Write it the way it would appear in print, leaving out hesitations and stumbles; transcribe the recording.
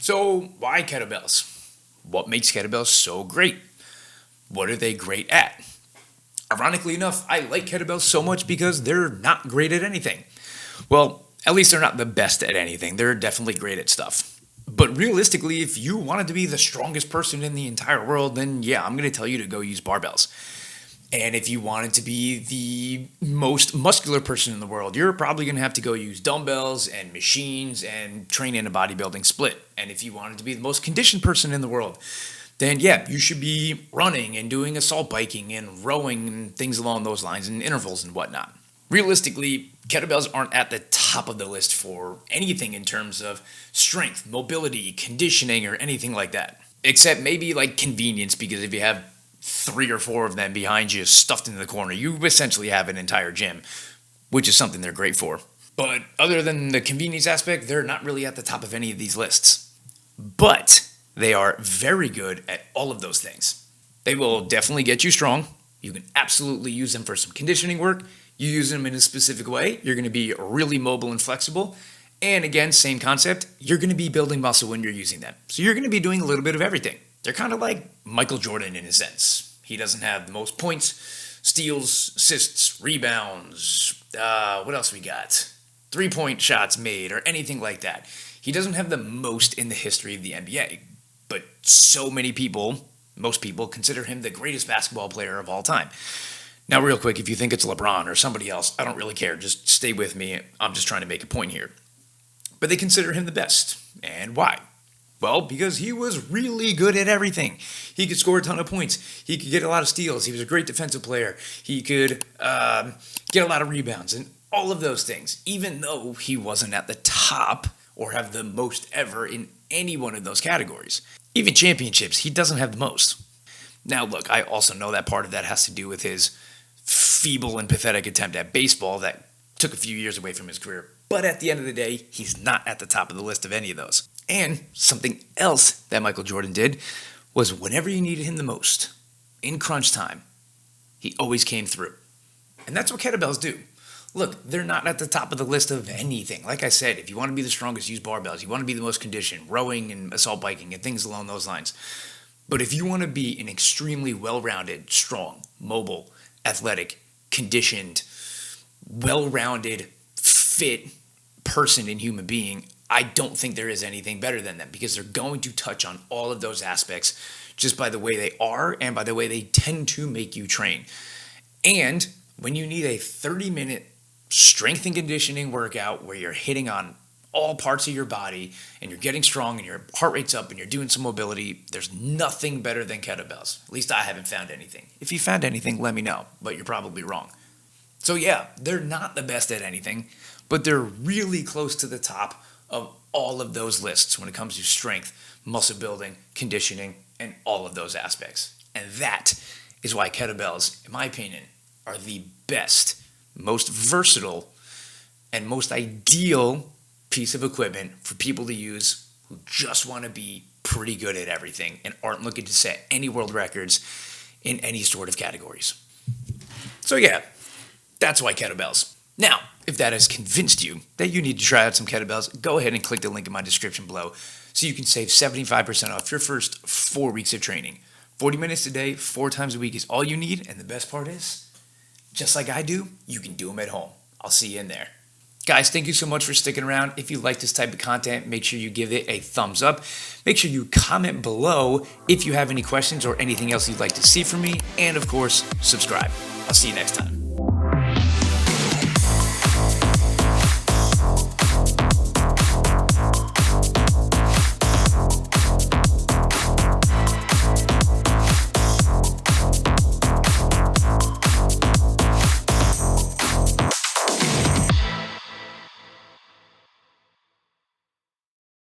So, why kettlebells? What makes kettlebells so great? What are they great at? Ironically enough, I like kettlebells so much because they're not great at anything. Well, at least they're not the best at anything. They're definitely great at stuff. But realistically, if you wanted to be the strongest person in the entire world, then yeah, I'm going to tell you to go use barbells. And if you wanted to be the most muscular person in the world, you're probably going to have to go use dumbbells and machines and train in a bodybuilding split. And if you wanted to be the most conditioned person in the world, then yeah, you should be running and doing assault biking and rowing and things along those lines and intervals and whatnot. Realistically, kettlebells aren't at the top of the list for anything in terms of strength, mobility, conditioning, or anything like that. Except maybe like convenience, because if you have 3 or 4 of them behind you stuffed into the corner, you essentially have an entire gym, which is something they're great for. But other than the convenience aspect, they're not really at the top of any of these lists. But they are very good at all of those things. They will definitely get you strong. You can absolutely use them for some conditioning work. You use them in a specific way, you're going to be really mobile and flexible. And again, same concept, you're going to be building muscle when you're using them. So you're going to be doing a little bit of everything. They're kind of like Michael Jordan in a sense. He doesn't have the most points, steals, assists, rebounds, what else we got? 3-point shots made or anything like that. He doesn't have the most in the history of the NBA. But so many people, most people, consider him the greatest basketball player of all time. Now, real quick, if you think it's LeBron or somebody else, I don't really care. Just stay with me. I'm just trying to make a point here. But they consider him the best. And why? Well, because he was really good at everything. He could score a ton of points. He could get a lot of steals. He was a great defensive player. He could get a lot of rebounds and all of those things, even though he wasn't at the top or have the most ever in any one of those categories. Even championships, he doesn't have the most. Now, look, I also know that part of that has to do with his feeble and pathetic attempt at baseball that took a few years away from his career. But at the end of the day, he's not at the top of the list of any of those. And something else that Michael Jordan did was whenever you needed him the most, in crunch time, he always came through. And that's what kettlebells do. Look, they're not at the top of the list of anything. Like I said, if you want to be the strongest, use barbells. You want to be the most conditioned, rowing and assault biking and things along those lines. But if you want to be an extremely well-rounded, strong, mobile, athletic, conditioned, well-rounded, fit person and human being, I don't think there is anything better than them, because they're going to touch on all of those aspects just by the way they are and by the way they tend to make you train. And when you need a 30-minute strength and conditioning workout where you're hitting on all parts of your body and you're getting strong and your heart rate's up and you're doing some mobility, there's nothing better than kettlebells. At least I haven't found anything. If you found anything, let me know, but you're probably wrong. So yeah, they're not the best at anything, but they're really close to the top of all of those lists when it comes to strength, muscle building, conditioning, and all of those aspects. And that is why kettlebells, in my opinion, are the best, most versatile, and most ideal piece of equipment for people to use who just want to be pretty good at everything and aren't looking to set any world records in any sort of categories. So yeah, that's why kettlebells. Now, if that has convinced you that you need to try out some kettlebells, go ahead and click the link in my description below so you can save 75% off your first 4 weeks of training. 40 minutes a day, 4 times a week is all you need, and the best part is, just like I do, you can do them at home. I'll see you in there. Guys, thank you so much for sticking around. If you like this type of content, make sure you give it a thumbs up. Make sure you comment below if you have any questions or anything else you'd like to see from me. And of course, subscribe. I'll see you next time.